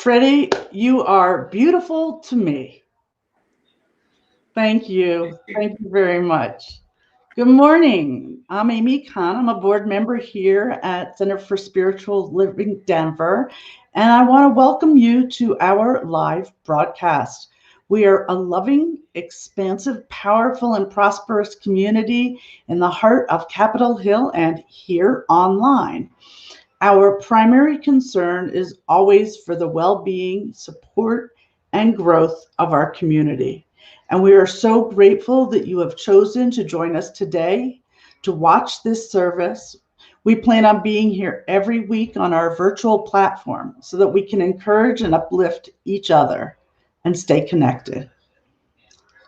Freddy, you are beautiful to me. Thank you. Thank you very much. Good morning. I'm Amy Khan. I'm a board member here at Center for Spiritual Living Denver, and I want to welcome you to our live broadcast. We are a loving, expansive, powerful, and prosperous community in the heart of Capitol Hill and here online. Our primary concern is always for the well-being, support, and growth of our community. And we are so grateful that you have chosen to join us today to watch this service. We plan on being here every week on our virtual platform so that we can encourage and uplift each other and stay connected.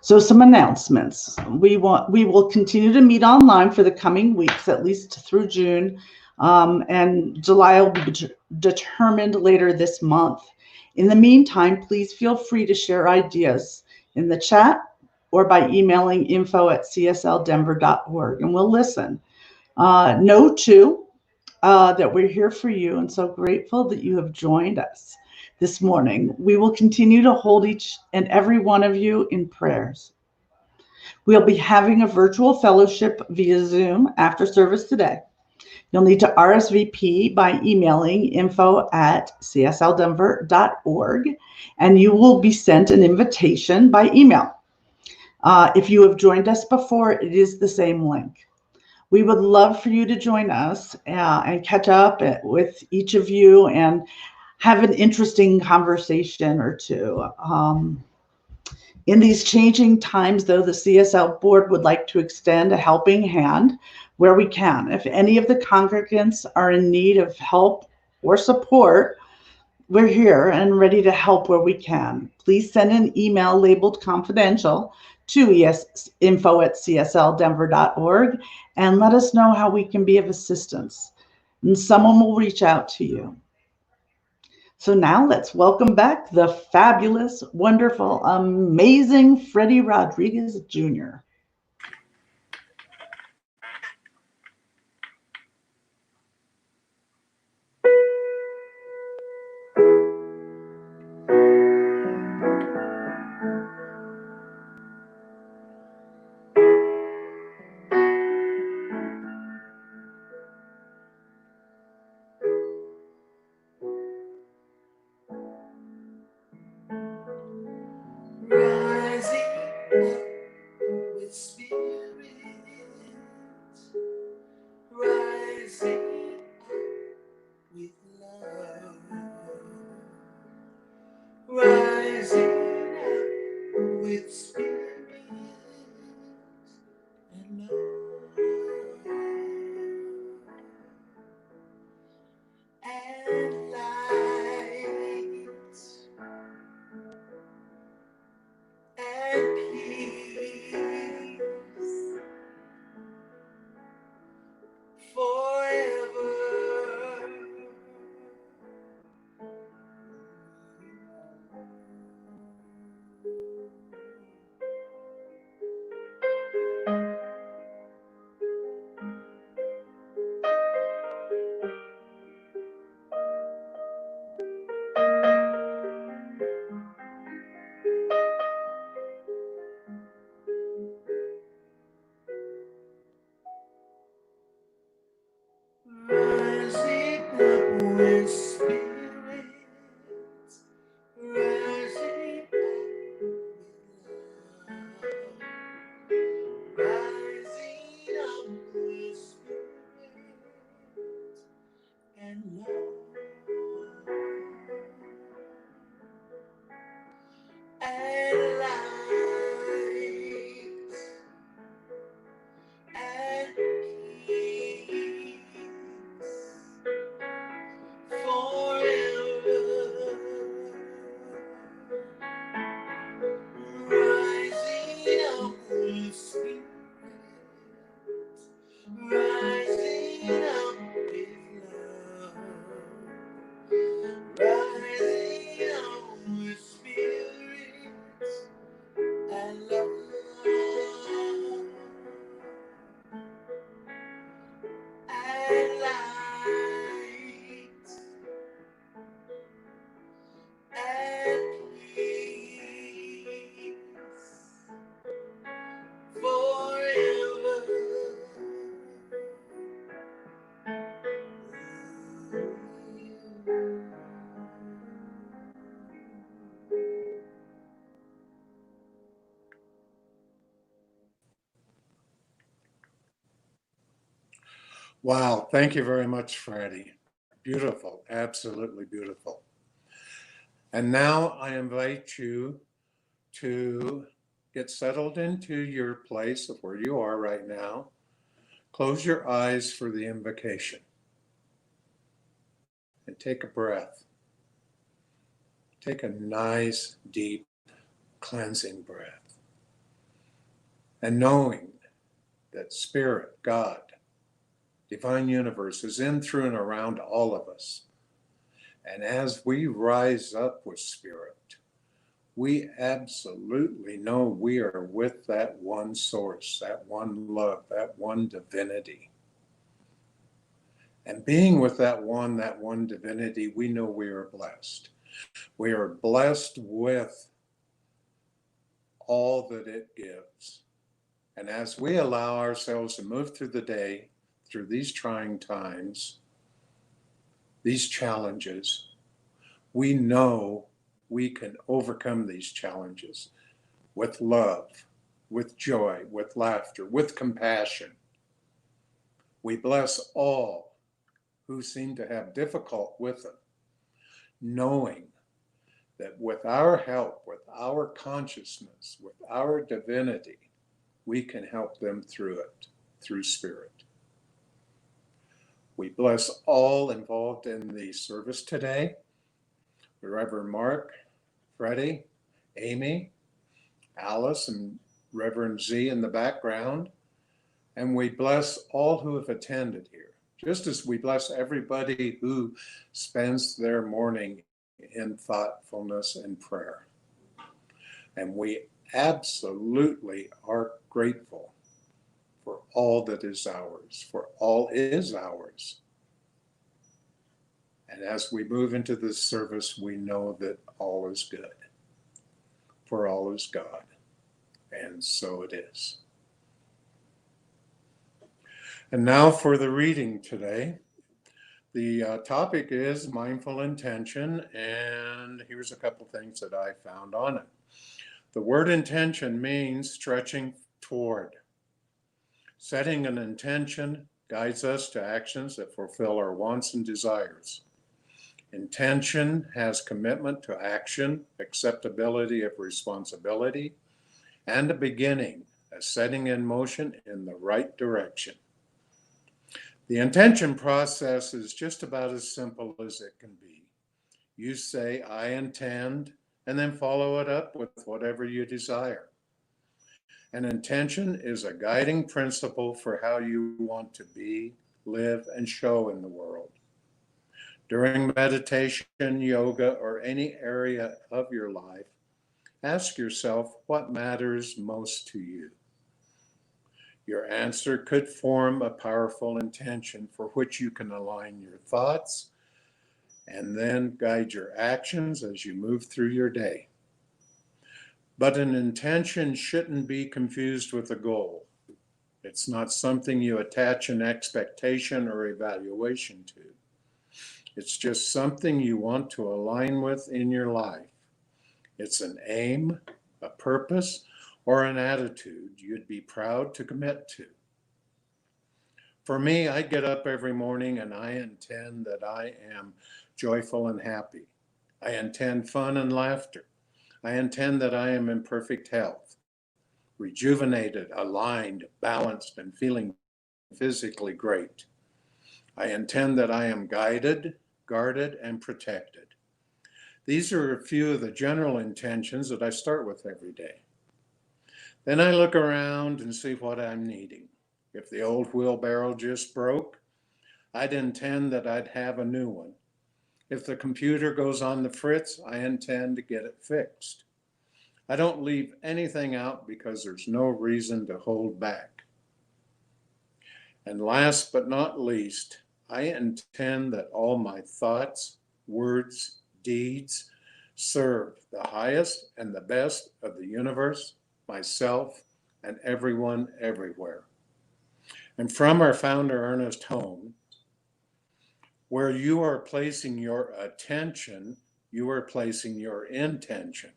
So some announcements. We will continue to meet online for the coming weeks, at least through June, and July will be determined later this month. In the meantime, please feel free to share ideas in the chat or by emailing info@csldenver.org, and we'll listen. Know too that we're here for you, and so grateful that you have joined us this morning. We will continue to hold each and every one of you in prayers. We'll be having a virtual fellowship via Zoom after service today. You'll need to RSVP by emailing info@csldenver.org, and you will be sent an invitation by email. If you have joined us before, it is the same link. We would love for you to join us and catch up with each of you and have an interesting conversation or two. In these changing times, though, the CSL board would like to extend a helping hand where we can. If any of the congregants are in need of help or support, we're here and ready to help where we can. Please send an email labeled confidential to info@csldenver.org and let us know how we can be of assistance. And someone will reach out to you. So now let's welcome back the fabulous, wonderful, amazing Freddy Rodriguez Jr. With spirit, rising with love, rising with spirit and love, and light and peace forever. Wow, thank you very much, Freddy. Beautiful, absolutely beautiful. And now I invite you to get settled into your place of where you are right now. Close your eyes for the invocation and take a breath. Take a nice, deep, cleansing breath. And knowing that Spirit, God, Divine Universe is in, through, and around all of us. And as we rise up with Spirit, we absolutely know we are with that one source, that one love, that one divinity. And being with that one divinity, we know we are blessed. We are blessed with all that it gives. And as we allow ourselves to move through the day, through these trying times, these challenges, we know we can overcome these challenges with love, with joy, with laughter, with compassion. We bless all who seem to have difficult with it, knowing that with our help, with our consciousness, with our divinity, we can help them through it, through Spirit. We bless all involved in the service today, the Reverend Mark, Freddy, Amy, Alice, and Reverend Z in the background. And we bless all who have attended here, just as we bless everybody who spends their morning in thoughtfulness and prayer. And we absolutely are grateful for all that is ours, for all is ours. And as we move into this service, we know that all is good, for all is God. And so it is. And now for the reading today. The topic is mindful intention, and here's a couple things that I found on it. The word intention means stretching toward. Setting an intention guides us to actions that fulfill our wants and desires. Intention has commitment to action, acceptability of responsibility, and a beginning, a setting in motion in the right direction. The intention process is just about as simple as it can be. You say, I intend, and then follow it up with whatever you desire. An intention is a guiding principle for how you want to be, live, and show in the world. During meditation, yoga, or any area of your life, ask yourself what matters most to you. Your answer could form a powerful intention for which you can align your thoughts and then guide your actions as you move through your day. But an intention shouldn't be confused with a goal. It's not something you attach an expectation or evaluation to. It's just something you want to align with in your life. It's an aim, a purpose, or an attitude you'd be proud to commit to. For me, I get up every morning and I intend that I am joyful and happy. I intend fun and laughter. I intend that I am in perfect health, rejuvenated, aligned, balanced, and feeling physically great. I intend that I am guided, guarded, and protected. These are a few of the general intentions that I start with every day. Then I look around and see what I'm needing. If the old wheelbarrow just broke, I'd intend that I'd have a new one. If the computer goes on the fritz, I intend to get it fixed. I don't leave anything out because there's no reason to hold back. And last but not least, I intend that all my thoughts, words, deeds serve the highest and the best of the universe, myself, and everyone everywhere. And from our founder, Ernest Hone, where you are placing your attention, you are placing your intention.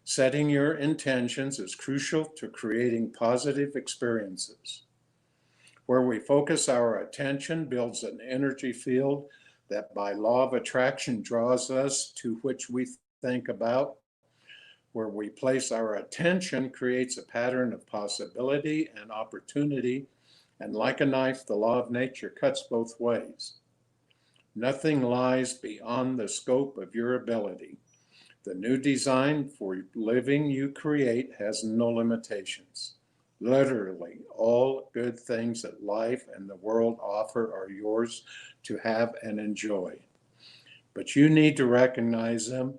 Setting your intentions is crucial to creating positive experiences. Where we focus our attention builds an energy field that by law of attraction draws us to which we think about. Where we place our attention creates a pattern of possibility and opportunity, and like a knife, the law of nature cuts both ways. Nothing lies beyond the scope of your ability. The new design for living you create has no limitations. Literally, all good things that life and the world offer are yours to have and enjoy. But you need to recognize them,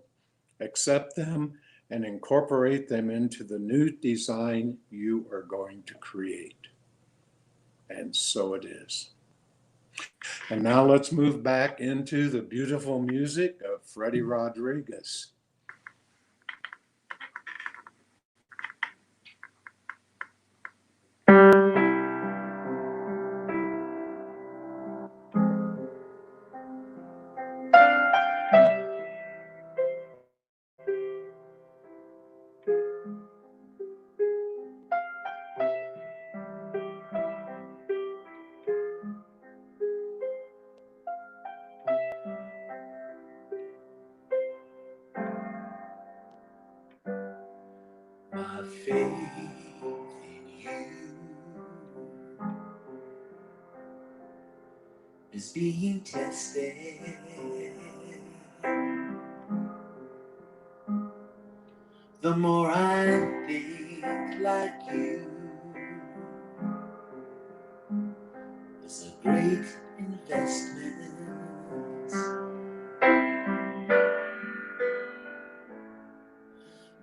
accept them, and incorporate them into the new design you are going to create. And so it is. And now let's move back into the beautiful music of Freddy Rodriguez. My faith in you is being tested. The more I think like you, it's a great investment.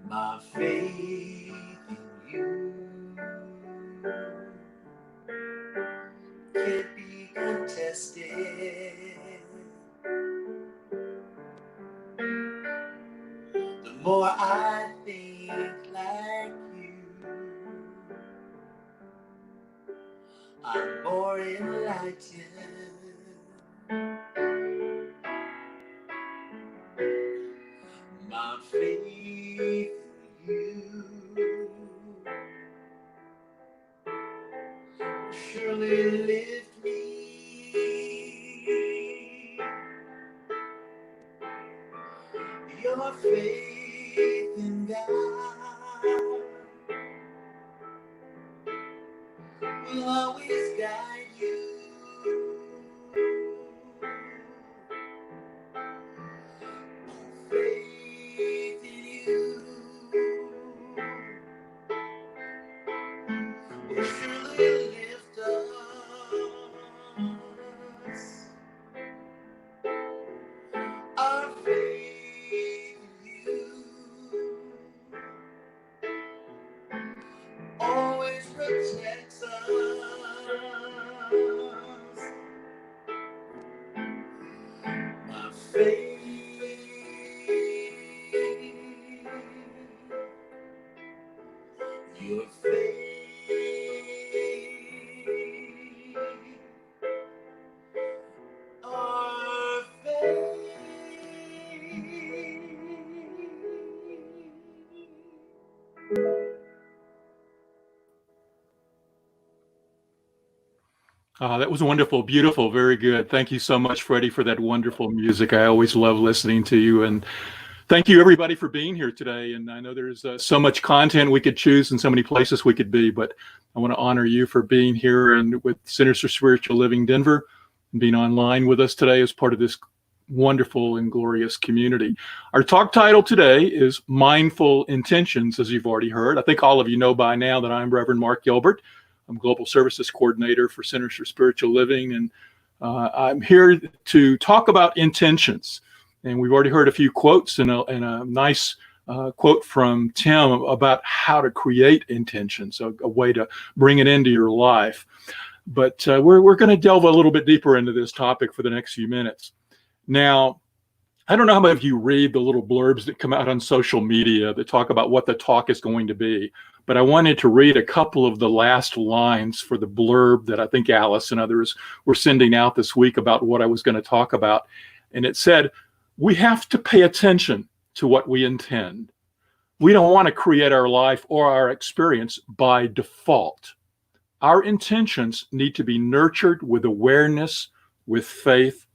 My faith in you can't be contested. The more I think like you, I'm more enlightened. My faith in you will surely lift me. Your faith in God will always guide you. Faith in you will surely lift us. Our faith in you always protects us. My faith, your faith, our faith. That was wonderful, beautiful, very good. Thank you so much, Freddie, for that wonderful music. I always love listening to you. And thank you, everybody, for being here today. And I know there's so much content we could choose and so many places we could be, but I want to honor you for being here and with Centers for Spiritual Living Denver and being online with us today as part of this wonderful and glorious community. Our talk title today is Mindful Intentions, as you've already heard. I think all of you know by now that I'm Reverend Mark Gilbert. I'm Global Services Coordinator for Centers for Spiritual Living, and I'm here to talk about intentions. And we've already heard a few quotes and a nice quote from Tim about how to create intentions, a way to bring it into your life. But we're going to delve a little bit deeper into this topic for the next few minutes. Now, I don't know how many of you read the little blurbs that come out on social media that talk about what the talk is going to be. But I wanted to read a couple of the last lines for the blurb that I think Alice and others were sending out this week about what I was going to talk about. And it said, we have to pay attention to what we intend. We don't want to create our life or our experience by default. Our intentions need to be nurtured with awareness, with faith,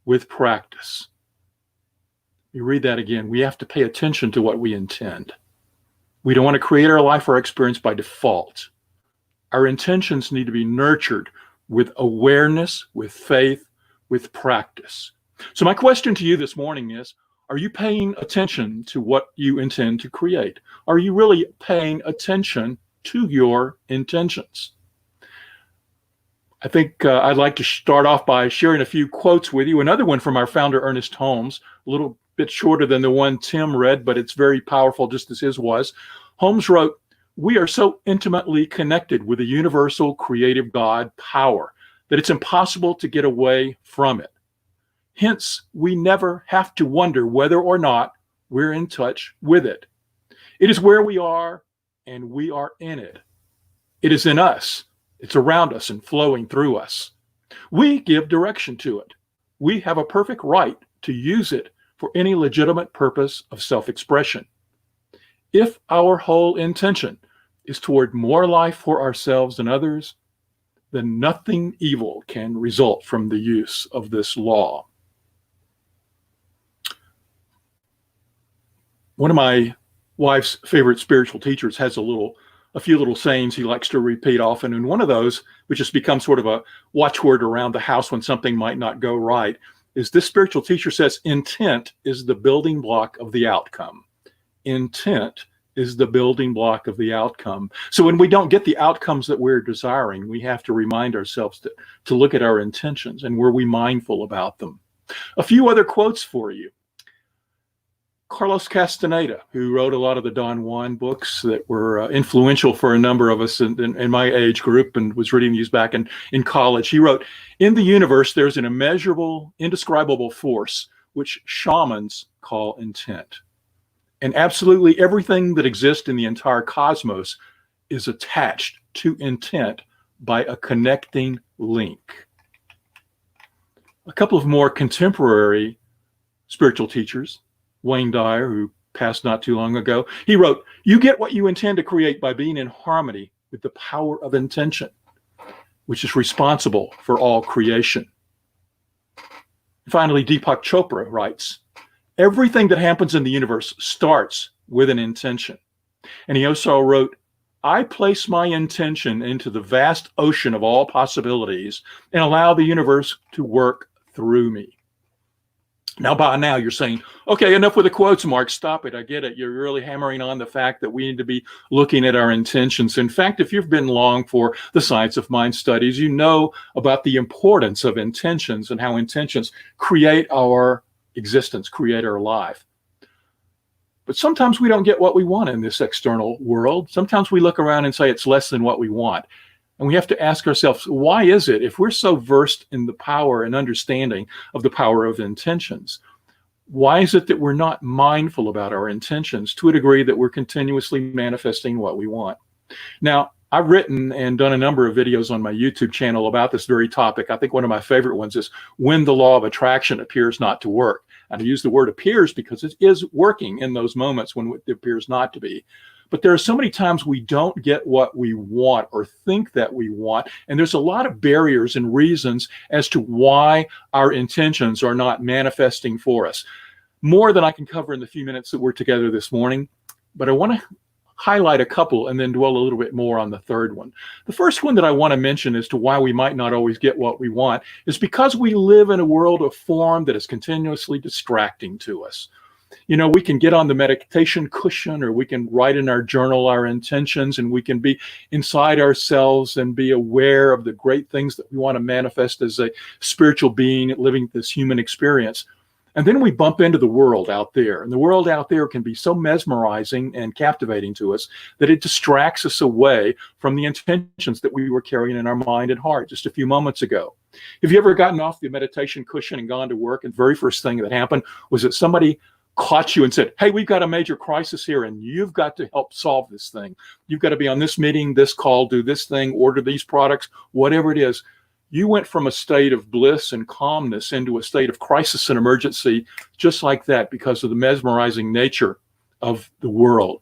with practice. You read that again. We have to pay attention to what we intend. We don't want to create our life or experience by default. Our intentions need to be nurtured with awareness, with faith, with practice. So my question to you this morning is, are you paying attention to what you intend to create? Are you really paying attention to your intentions? I think I'd like to start off by sharing a few quotes with you. Another one from our founder, Ernest Holmes, a little bit shorter than the one Tim read, but it's very powerful, just as his was. Holmes wrote, "We are so intimately connected with the universal creative God power that it's impossible to get away from it. Hence, we never have to wonder whether or not we're in touch with it. It is where we are, and we are in it. It is in us. It's around us and flowing through us. We give direction to it. We have a perfect right to use it for any legitimate purpose of self-expression. If our whole intention is toward more life for ourselves and others, then nothing evil can result from the use of this law." One of my wife's favorite spiritual teachers has a few little sayings he likes to repeat often. And one of those, which has become sort of a watchword around the house when something might not go right, is this spiritual teacher says, intent is the building block of the outcome. Intent is the building block of the outcome. So when we don't get the outcomes that we're desiring, we have to remind ourselves to look at our intentions and were we mindful about them. A few other quotes for you. Carlos Castaneda, who wrote a lot of the Don Juan books that were influential for a number of us in my age group, and was reading these back in college. He wrote, "In the universe, there's an immeasurable, indescribable force which shamans call intent. And absolutely everything that exists in the entire cosmos is attached to intent by a connecting link." A couple of more contemporary spiritual teachers. Wayne Dyer, who passed not too long ago, he wrote, "You get what you intend to create by being in harmony with the power of intention, which is responsible for all creation." Finally, Deepak Chopra writes, "Everything that happens in the universe starts with an intention." And he also wrote, "I place my intention into the vast ocean of all possibilities and allow the universe to work through me." Now, by now, you're saying, okay, enough with the quotes, Mark. Stop it. I get it. You're really hammering on the fact that we need to be looking at our intentions. In fact, if you've been long for the Science of Mind studies, you know about the importance of intentions and how intentions create our existence, create our life. But sometimes we don't get what we want in this external world. Sometimes we look around and say it's less than what we want. And we have to ask ourselves, why is it, if we're so versed in the power and understanding of the power of intentions, why is it that we're not mindful about our intentions to a degree that we're continuously manifesting what we want? Now, I've written and done a number of videos on my YouTube channel about this very topic. I think one of my favorite ones is when the law of attraction appears not to work. And I use the word appears because it is working in those moments when it appears not to be. But there are so many times we don't get what we want or think that we want. And there's a lot of barriers and reasons as to why our intentions are not manifesting for us. More than I can cover in the few minutes that we're together this morning. But I want to highlight a couple and then dwell a little bit more on the third one. The first one that I want to mention as to why we might not always get what we want is because we live in a world of form that is continuously distracting to us. You know, we can get on the meditation cushion, or we can write in our journal our intentions, and we can be inside ourselves and be aware of the great things that we want to manifest as a spiritual being living this human experience. And then we bump into the world out there, and the world out there can be so mesmerizing and captivating to us that it distracts us away from the intentions that we were carrying in our mind and heart just a few moments ago. Have you ever gotten off the meditation cushion and gone to work, and the very first thing that happened was that somebody caught you and said, "Hey, we've got a major crisis here, and you've got to help solve this thing. You've got to be on this meeting, this call, do this thing, order these products," whatever it is. You went from a state of bliss and calmness into a state of crisis and emergency just like that because of the mesmerizing nature of the world.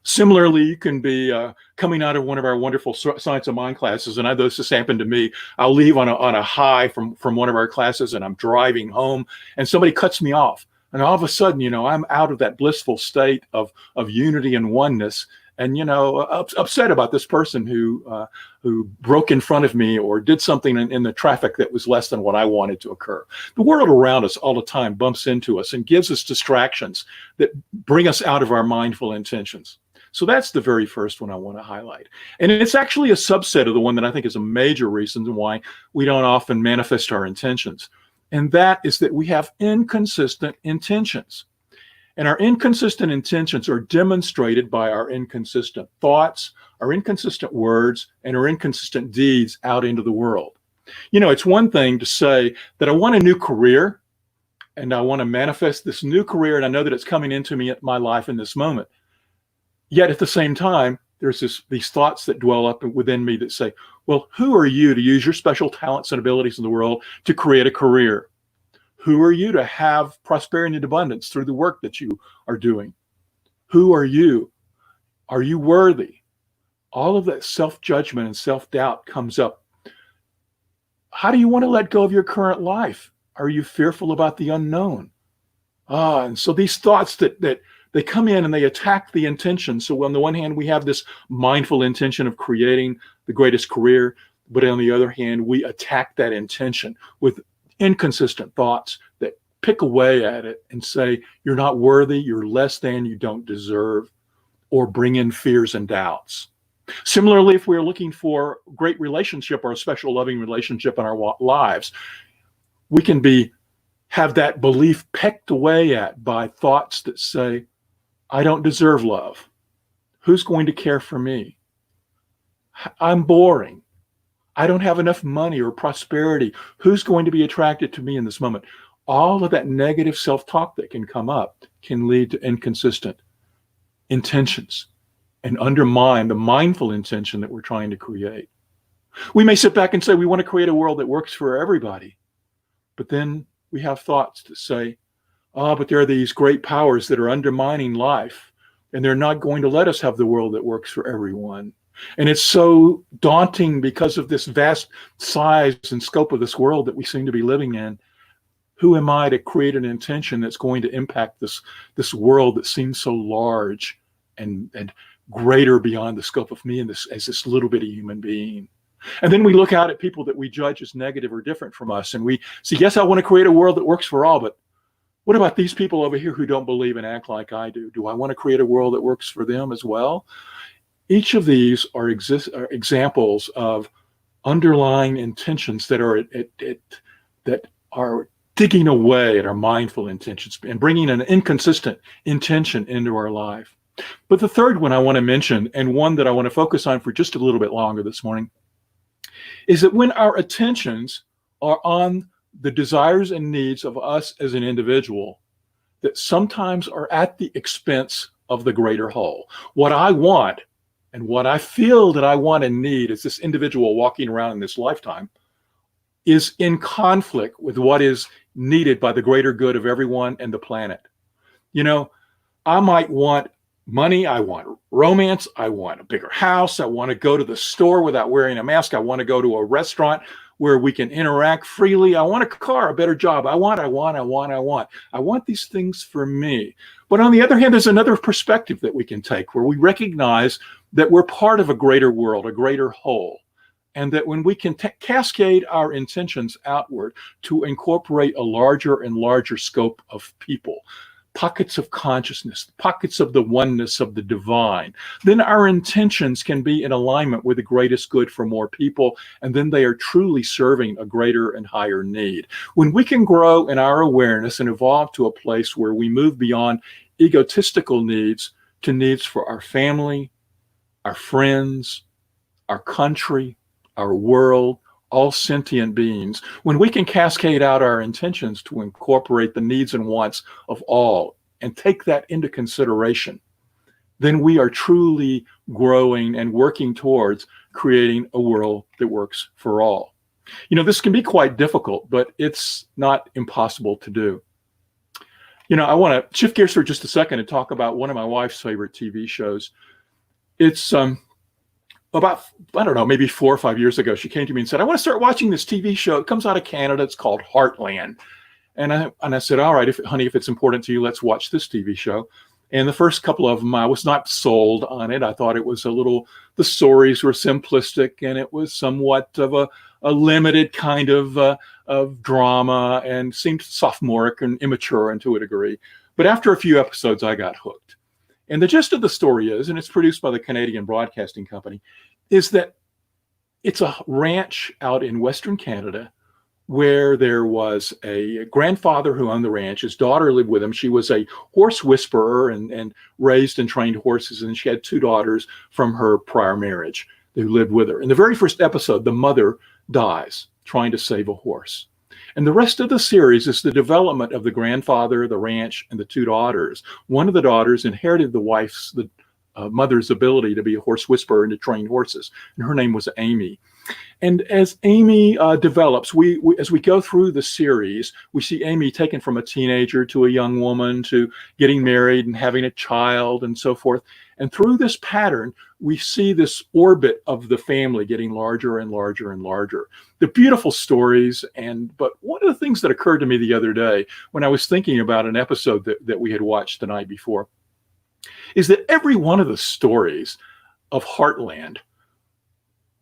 Similarly, you can be coming out of one of our wonderful Science of Mind classes, and this has happened to me. I'll leave on a high from one of our classes, and I'm driving home, and somebody cuts me off. And all of a sudden, I'm out of that blissful state of unity and oneness, and upset about this person who broke in front of me or did something in the traffic that was less than what I wanted to occur. The world around us all the time bumps into us and gives us distractions that bring us out of our mindful intentions. So that's the very first one I want to highlight. And it's actually a subset of the one that I think is a major reason why we don't often manifest our intentions. And that is that we have inconsistent intentions. And our inconsistent intentions are demonstrated by our inconsistent thoughts, our inconsistent words, and our inconsistent deeds out into the world. It's one thing to say that I want a new career and I want to manifest this new career, and I know that it's coming into my life in this moment. Yet at the same time, there's these thoughts that dwell up within me that say, well, who are you to use your special talents and abilities in the world to create a career? Who are you to have prosperity and abundance through the work that you are doing? Who are you? Are you worthy? All of that self-judgment and self-doubt comes up. How do you want to let go of your current life? Are you fearful about the unknown? And so these thoughts that they come in and they attack the intention. So on the one hand, we have this mindful intention of creating the greatest career, but on the other hand, we attack that intention with inconsistent thoughts that pick away at it and say, you're not worthy, you're less than, you don't deserve, or bring in fears and doubts. Similarly, if we're looking for a great relationship or a special loving relationship in our lives, we can have that belief pecked away at by thoughts that say, I don't deserve love. Who's going to care for me? I'm boring. I don't have enough money or prosperity. Who's going to be attracted to me in this moment? All of that negative self-talk that can come up can lead to inconsistent intentions and undermine the mindful intention that we're trying to create. We may sit back and say we want to create a world that works for everybody, but then we have thoughts that say, but there are these great powers that are undermining life, and they're not going to let us have the world that works for everyone. And it's so daunting because of this vast size and scope of this world that we seem to be living in. Who am I to create an intention that's going to impact this world that seems so large and greater beyond the scope of me as this little bitty human being? And then we look out at people that we judge as negative or different from us, and we say, yes, I want to create a world that works for all, but what about these people over here who don't believe and act like I do? Do I want to create a world that works for them as well? Each of these are examples of underlying intentions that are digging away at our mindful intentions and bringing an inconsistent intention into our life. But the third one I want to mention, and one that I want to focus on for just a little bit longer this morning, is that when our attentions are on the desires and needs of us as an individual, that sometimes are at the expense of the greater whole. What I want and what I feel that I want and need as this individual walking around in this lifetime is in conflict with what is needed by the greater good of everyone and the planet. I might want money, I want romance, I want a bigger house, I want to go to the store without wearing a mask, I want to go to a restaurant where we can interact freely. I want a car, a better job. I want these things for me. But on the other hand, there's another perspective that we can take where we recognize that we're part of a greater world, a greater whole. And that when we can cascade our intentions outward to incorporate a larger and larger scope of people, pockets of consciousness, pockets of the oneness of the divine, then our intentions can be in alignment with the greatest good for more people, and then they are truly serving a greater and higher need. When we can grow in our awareness and evolve to a place where we move beyond egotistical needs to needs for our family, our friends, our country, our world, all sentient beings, when we can cascade out our intentions to incorporate the needs and wants of all and take that into consideration, then we are truly growing and working towards creating a world that works for all. This can be quite difficult, but it's not impossible to do. I want to shift gears for just a second and talk about one of my wife's favorite TV shows. It's about, I don't know, maybe 4 or 5 years ago, she came to me and said, I want to start watching this TV show. It comes out of Canada. It's called Heartland. And I said, all right, honey, if it's important to you, let's watch this TV show. And the first couple of them, I was not sold on it. I thought it was the stories were simplistic, and it was somewhat of a limited kind of drama, and seemed sophomoric and immature and to a degree. But after a few episodes, I got hooked. And the gist of the story is, and it's produced by the Canadian Broadcasting Company, is that it's a ranch out in Western Canada where there was a grandfather who owned the ranch. His daughter lived with him. She was a horse whisperer and raised and trained horses. And she had 2 daughters from her prior marriage who lived with her. In the very first episode, the mother dies trying to save a horse. And the rest of the series is the development of the grandfather, the ranch, and the 2 daughters. One of the daughters inherited the mother's ability to be a horse whisperer and to train horses. And her name was Amy. And as Amy develops, as we go through the series, we see Amy taken from a teenager to a young woman to getting married and having a child and so forth. And through this pattern, we see this orbit of the family getting larger and larger and larger. The beautiful stories. But one of the things that occurred to me the other day when I was thinking about an episode that we had watched the night before is that every one of the stories of Heartland,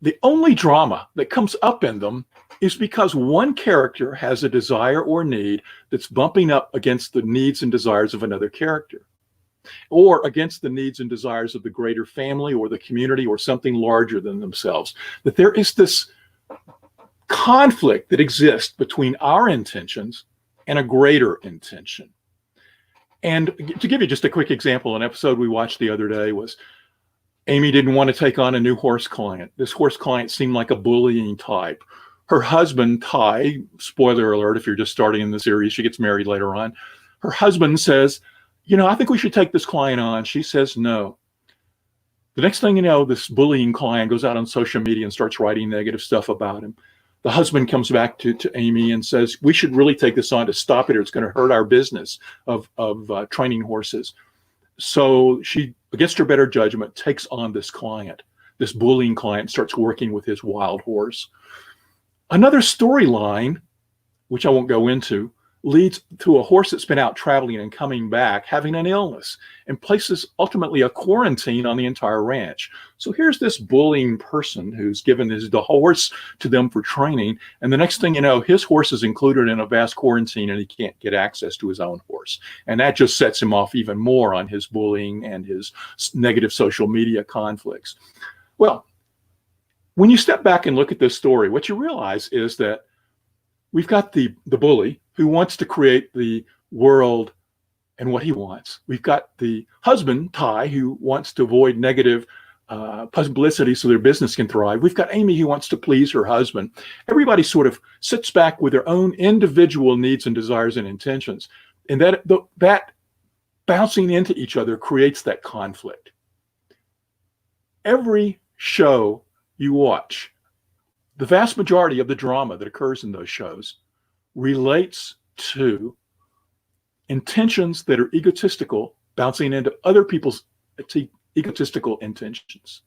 the only drama that comes up in them is because one character has a desire or need that's bumping up against the needs and desires of another character, or against the needs and desires of the greater family or the community or something larger than themselves. That there is this conflict that exists between our intentions and a greater intention. And to give you just a quick example, an episode we watched the other day was Amy didn't want to take on a new horse client. This horse client seemed like a bullying type. Her husband, Ty, spoiler alert, if you're just starting in the series, she gets married later on. Her husband says, I think we should take this client on. She says no. The next thing you know, this bullying client goes out on social media and starts writing negative stuff about him. The husband comes back to Amy and says, we should really take this on to stop it, or it's going to hurt our business of training horses. So she, against her better judgment, takes on this client, this bullying client, starts working with his wild horse. Another storyline, which I won't go into, leads to a horse that's been out traveling and coming back, having an illness, and places ultimately a quarantine on the entire ranch. So here's this bullying person who's given the horse to them for training, and the next thing you know, his horse is included in a vast quarantine and he can't get access to his own horse. And that just sets him off even more on his bullying and his negative social media conflicts. Well, when you step back and look at this story, what you realize is that we've got the bully who wants to create the world and what he wants. We've got the husband, Ty, who wants to avoid negative publicity so their business can thrive. We've got Amy who wants to please her husband. Everybody sort of sits back with their own individual needs and desires and intentions. And that bouncing into each other creates that conflict. Every show you watch, the vast majority of the drama that occurs in those shows relates to intentions that are egotistical, bouncing into other people's egotistical intentions.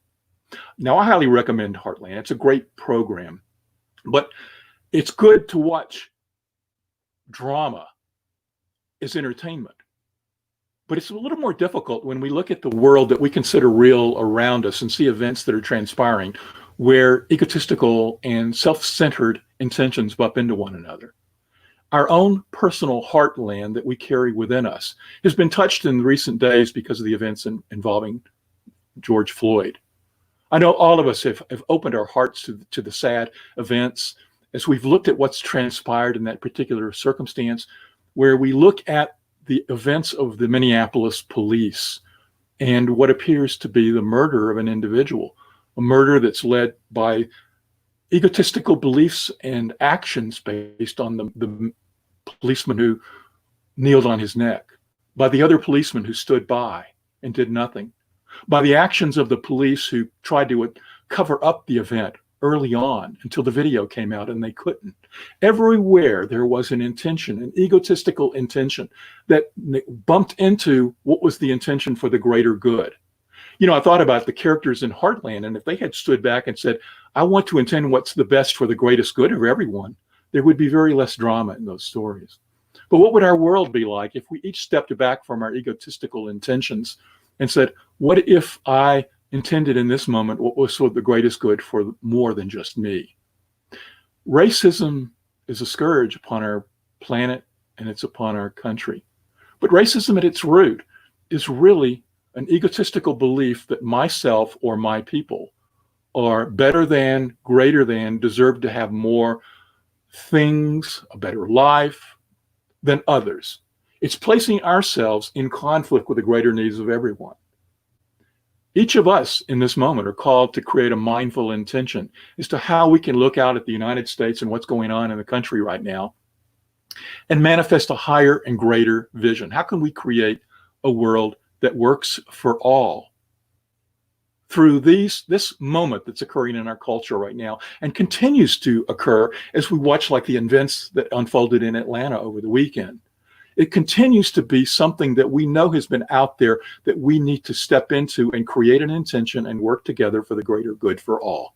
Now, I highly recommend Heartland. It's a great program, but it's good to watch drama as entertainment. But it's a little more difficult when we look at the world that we consider real around us and see events that are transpiring where egotistical and self-centered intentions bump into one another. Our own personal heartland that we carry within us has been touched in recent days because of the events involving George Floyd. I know all of us have opened our hearts to the sad events as we've looked at what's transpired in that particular circumstance, where we look at the events of the Minneapolis police and what appears to be the murder of an individual, a murder that's led by egotistical beliefs and actions based on the policeman who kneeled on his neck, by the other policeman who stood by and did nothing, by the actions of the police who tried to cover up the event early on until the video came out and they couldn't. Everywhere there was an intention, an egotistical intention that bumped into what was the intention for the greater good. I thought about the characters in Heartland, and if they had stood back and said, I want to intend what's the best for the greatest good of everyone, there would be very less drama in those stories. But what would our world be like if we each stepped back from our egotistical intentions and said, what if I intended in this moment what was for the greatest good for more than just me? Racism is a scourge upon our planet, and it's upon our country. But racism at its root is really an egotistical belief that myself or my people are better than, greater than, deserve to have more things, a better life than others. It's placing ourselves in conflict with the greater needs of everyone. Each of us in this moment are called to create a mindful intention as to how we can look out at the United States and what's going on in the country right now and manifest a higher and greater vision. How can we create a world that works for all through this moment that's occurring in our culture right now and continues to occur as we watch like the events that unfolded in Atlanta over the weekend? It continues to be something that we know has been out there that we need to step into and create an intention and work together for the greater good for all.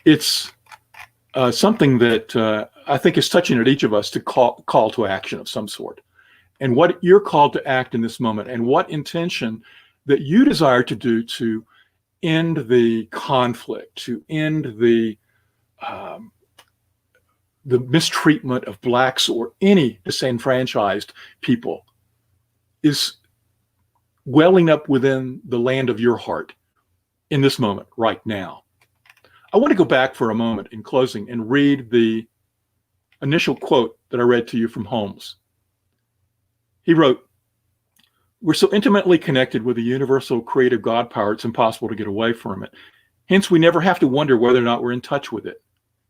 It's something that I think is touching at each of us to call to action of some sort. And what you're called to act in this moment and what intention that you desire to do to end the conflict, to end the mistreatment of Blacks or any disenfranchised people is welling up within the land of your heart in this moment right now. I want to go back for a moment in closing and read the initial quote that I read to you from Holmes. He wrote, "We're so intimately connected with the universal creative God power, it's impossible to get away from it. Hence, we never have to wonder whether or not we're in touch with it.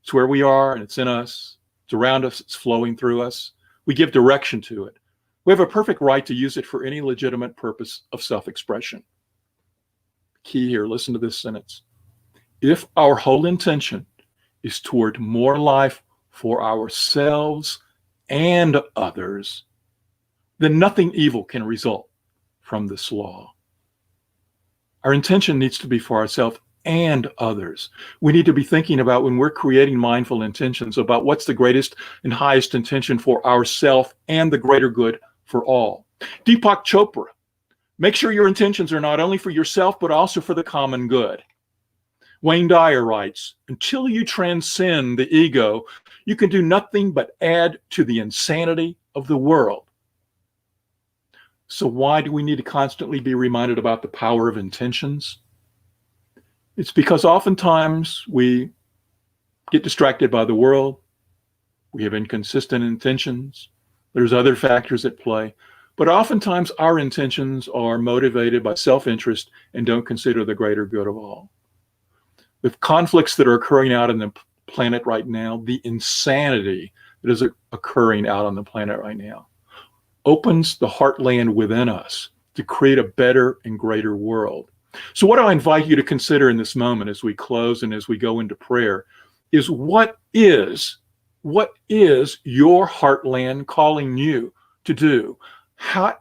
It's where we are, and it's in us. It's around us. It's flowing through us. We give direction to it. We have a perfect right to use it for any legitimate purpose of self-expression." Key here, listen to this sentence. If our whole intention is toward more life for ourselves and others, then nothing evil can result from this law. Our intention needs to be for ourselves and others. We need to be thinking about, when we're creating mindful intentions, about what's the greatest and highest intention for ourself and the greater good for all. Deepak Chopra, make sure your intentions are not only for yourself, but also for the common good. Wayne Dyer writes, until you transcend the ego, you can do nothing but add to the insanity of the world. So why do we need to constantly be reminded about the power of intentions? It's because oftentimes we get distracted by the world. We have inconsistent intentions. There's other factors at play. But oftentimes our intentions are motivated by self-interest and don't consider the greater good of all. The conflicts that are occurring out on the planet right now, the insanity that is occurring out on the planet right now, opens the heartland within us to create a better and greater world. So what I invite you to consider in this moment as we close and as we go into prayer is what is your heartland calling you to do?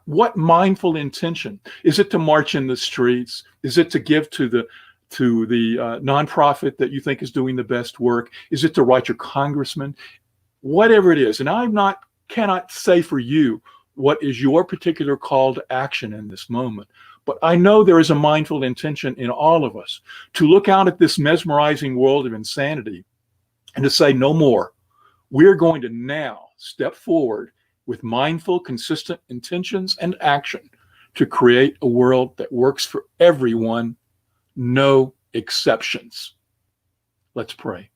What mindful intention? Is it to march in the streets? Is it to give to the nonprofit that you think is doing the best work? Is it to write your congressman? Whatever it is. And I cannot say for you what is your particular call to action in this moment. But I know there is a mindful intention in all of us to look out at this mesmerizing world of insanity and to say no more. We're going to now step forward with mindful, consistent intentions and action to create a world that works for everyone, no exceptions. Let's pray.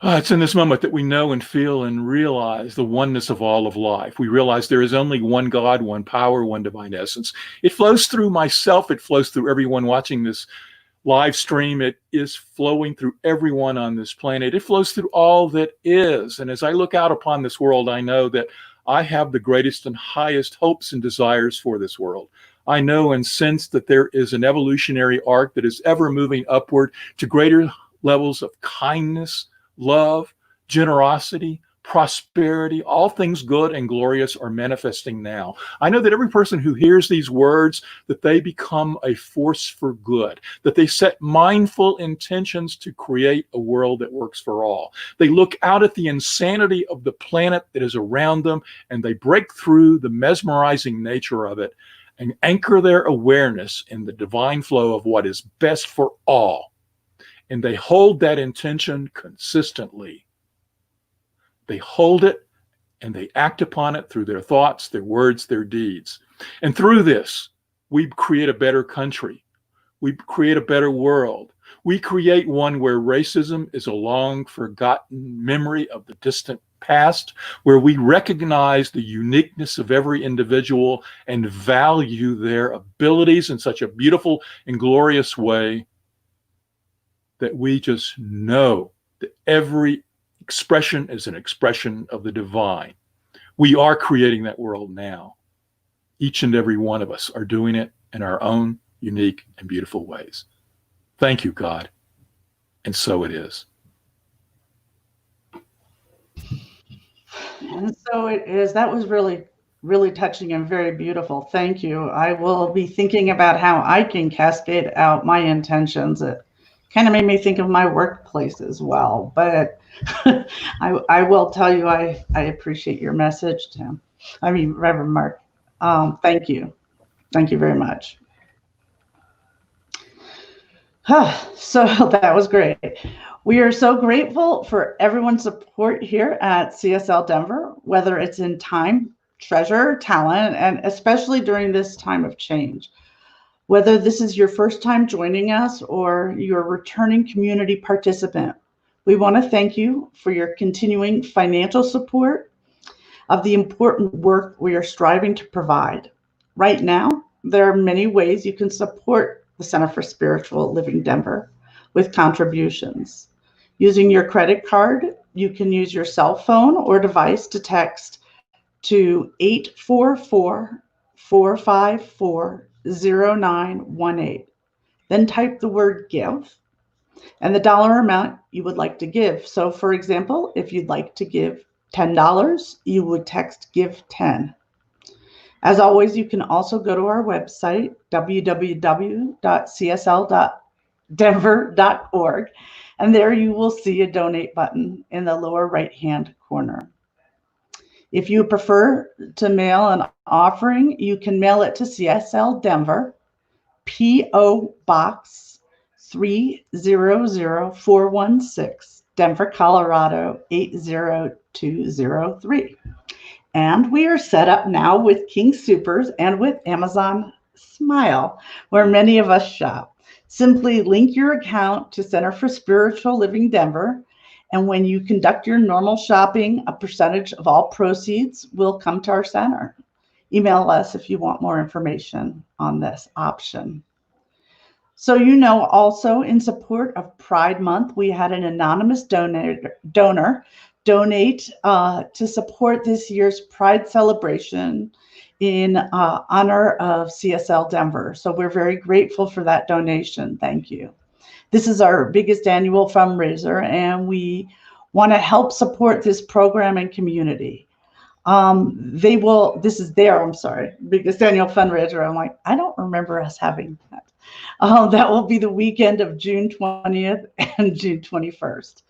It's in this moment that we know and feel and realize the oneness of all of life. We realize there is only one God, one power, one divine essence. It flows through myself. It flows through everyone watching this live stream. It is flowing through everyone on this planet. It flows through all that is. And as I look out upon this world, I know that I have the greatest and highest hopes and desires for this world. I know and sense that there is an evolutionary arc that is ever moving upward to greater levels of kindness, love, generosity, prosperity, all things good and glorious are manifesting now. I know that every person who hears these words, that they become a force for good, that they set mindful intentions to create a world that works for all. They look out at the insanity of the planet that is around them, and they break through the mesmerizing nature of it and anchor their awareness in the divine flow of what is best for all. And they hold that intention consistently. They hold it and they act upon it through their thoughts, their words, their deeds. And through this, we create a better country. We create a better world. We create one where racism is a long forgotten memory of the distant past, where we recognize the uniqueness of every individual and value their abilities in such a beautiful and glorious way that we just know that every expression is an expression of the divine. We are creating that world now. Each and every one of us are doing it in our own unique and beautiful ways. Thank you, God. And so it is. And so it is. That was really, really touching and very beautiful. Thank you. I will be thinking about how I can cascade out my intentions. It kind of made me think of my workplace as well. But I will tell you, I appreciate your message, Tim. I mean, Reverend Mark. Thank you. Thank you very much. So that was great. We are so grateful for everyone's support here at CSL Denver, whether it's in time, treasure, talent, and especially during this time of change. Whether this is your first time joining us or you're a returning community participant, we want to thank you for your continuing financial support of the important work we are striving to provide. Right now, there are many ways you can support the Center for Spiritual Living Denver with contributions. Using your credit card, you can use your cell phone or device to text to 844-454-0918. Then type the word give and the dollar amount you would like to give. So for example, if you'd like to give $10, you would text give 10. As always, you can also go to our website, www.csl.denver.org, and there you will see a donate button in the lower right-hand corner. If you prefer to mail an offering, you can mail it to CSL Denver, P.O. Box 300416, Denver, Colorado 80203. And we are set up now with King Soopers and with Amazon Smile, where many of us shop. Simply link your account to Center for Spiritual Living Denver, and when you conduct your normal shopping, a percentage of all proceeds will come to our center. Email us if you want more information on this option. So also in support of Pride Month, we had an anonymous donor donate to support this year's Pride celebration in honor of CSL Denver. So we're very grateful for that donation. Thank you. This is our biggest annual fundraiser, and we want to help support this program and community. This is their, biggest annual fundraiser. I'm like, I don't remember us having that. That will be the weekend of June 20th and June 21st.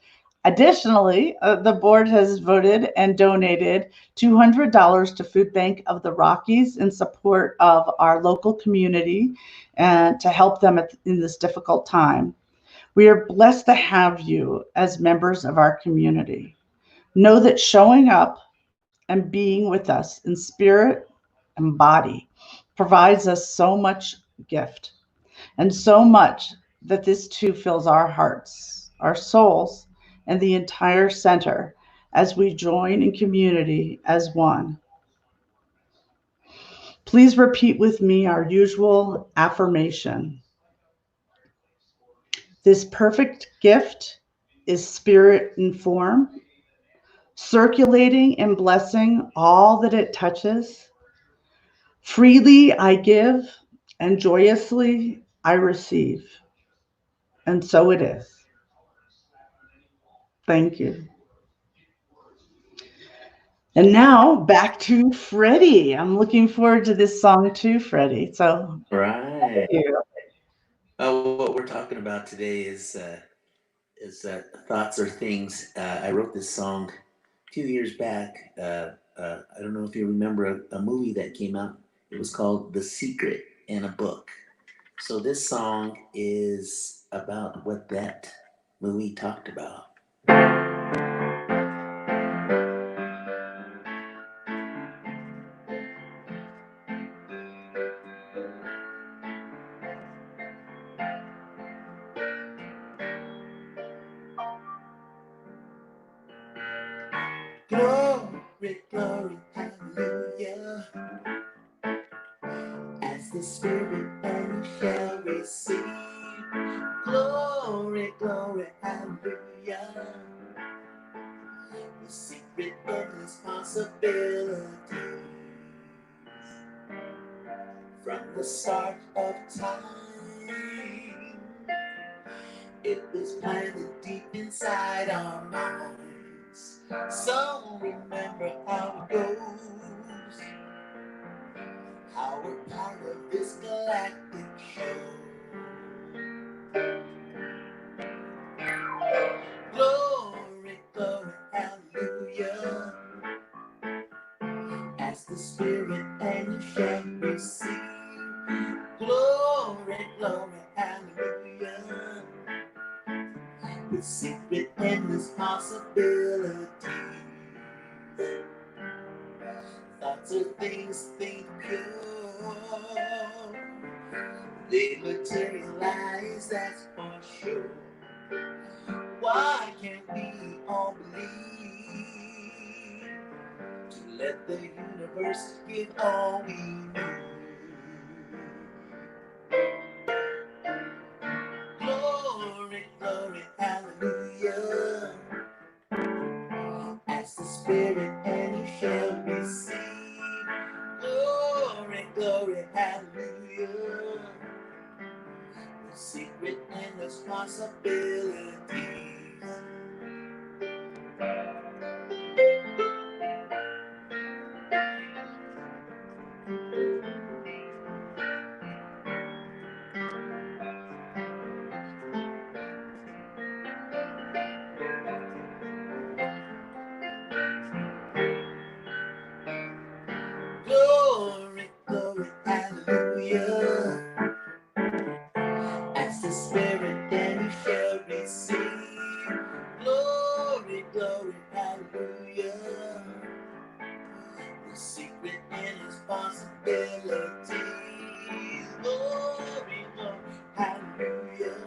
Additionally, the board has voted and donated $200 to Food Bank of the Rockies in support of our local community and to help them in this difficult time. We are blessed to have you as members of our community. Know that showing up and being with us in spirit and body provides us so much gift and so much that this too fills our hearts, our souls, and the entire center as we join in community as one. Please repeat with me our usual affirmation. This perfect gift is spirit in form, circulating and blessing all that it touches. Freely I give, and joyously I receive. And so it is. Thank you. And now back to Freddy. I'm looking forward to this song too, Freddy. So Right. thank you. What we're talking about today is thoughts or things. I wrote this song a few years back. I don't know if you remember a movie that came out. It was called The Secret in a Book. So this song is about what that movie talked about. Glory, glory, hallelujah. As the Spirit and you shall receive. Glory, glory, hallelujah. The secret endless possibilities. From the start of time, it was planted deep inside our minds. So remember how it goes, how we're part of this galactic show. Glory, glory, hallelujah. As the Spirit and you shall receive. Glory, glory, hallelujah. With secret endless possibilities. Thoughts are things think pure. They materialize, that's for sure. Why can't we all believe to let the universe give all we need? Glory, glory, hallelujah. As the Spirit and you shall receive. Glory, glory, hallelujah. The secret endless possibilities. Glory, glory, hallelujah. As the Spirit then you shall receive. Glory, glory, hallelujah. The secret endless possibilities. Glory, glory, hallelujah.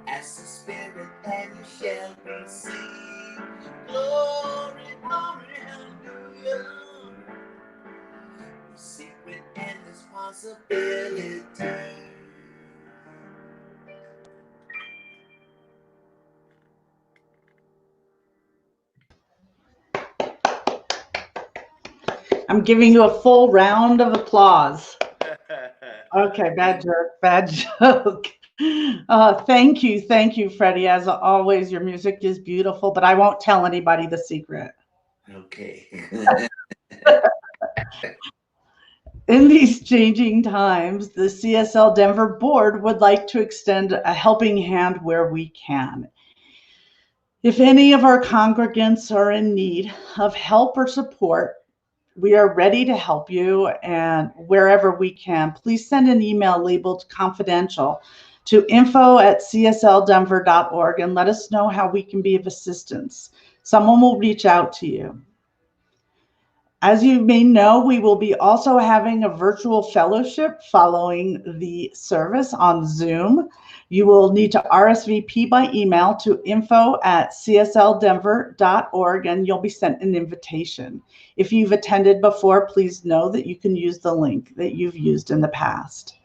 As the Spirit and you shall receive. Glory, glory, hallelujah. The secret endless possibilities. I'm giving you a full round of applause. Okay, bad joke, bad joke. Thank you, Freddie. As always, your music is beautiful, but I won't tell anybody the secret. Okay. In these changing times, the CSL Denver board would like to extend a helping hand where we can. If any of our congregants are in need of help or support, we are ready to help you, and wherever we can, please send an email labeled confidential to info@csldenver.org and let us know how we can be of assistance. Someone will reach out to you. As you may know, we will be also having a virtual fellowship following the service on Zoom. You will need to RSVP by email to info@csldenver.org and you'll be sent an invitation. If you've attended before, please know that you can use the link that you've used in the past.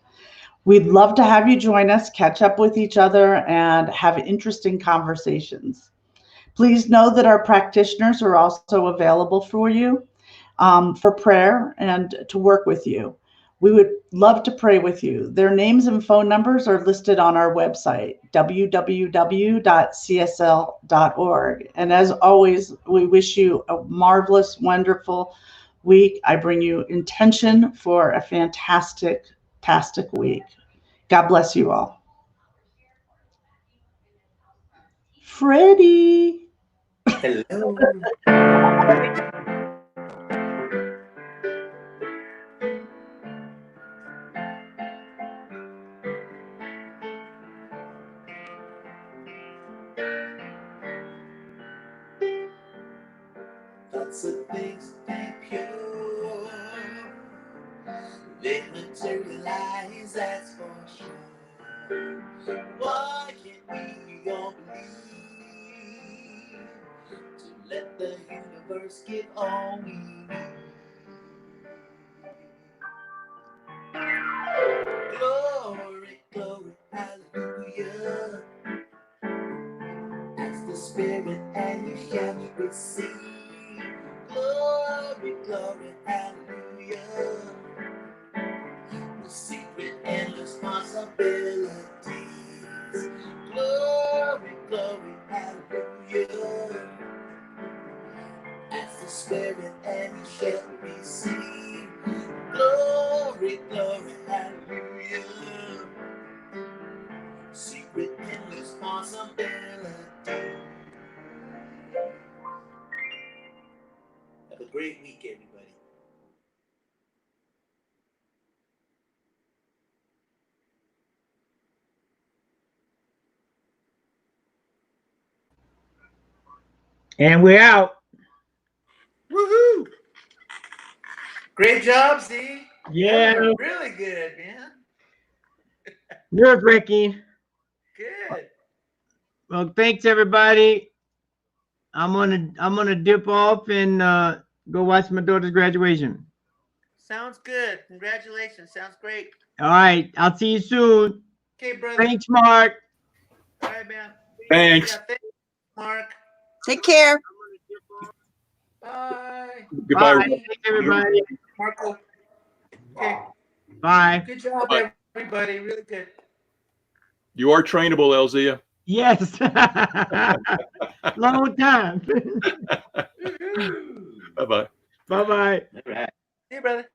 We'd love to have you join us, catch up with each other, and have interesting conversations. Please know that our practitioners are also available for you. For prayer and to work with you. We would love to pray with you. Their names and phone numbers are listed on our website, www.csl.org. And as always, we wish you a marvelous, wonderful week. I bring you intention for a fantastic week. God bless you all. Freddy. Hello. Lots of things they pure, they materialize, that's for sure. Why can't we all believe to let the universe give all we need? Glory, glory, hallelujah. Ask the Spirit and you shall receive. Glory, glory, hallelujah. The secret and responsibilities. Glory, glory, hallelujah. Ask the Spirit and you shall receive. Glory, glory, hallelujah. Secret and responsibility. Have a great week, everybody. And we're out. Woohoo! Great job, Z. Yeah. That was really good, man. Nerve-wracking. Good. Well, thanks everybody. I'm gonna dip off and go watch my daughter's graduation. Sounds good. Congratulations. Sounds great. All right, I'll see you soon. Okay, brother. Thanks, Mark. All right, man. Thanks. Yeah, thanks, Mark. Take care. Bye. Goodbye. Bye. Thanks, everybody. Marco. Okay. Bye. Good job, Bye. everybody. Really good. You are trainable, Elzia. Yes. Long time. Bye-bye. Bye-bye. All right. See you, brother.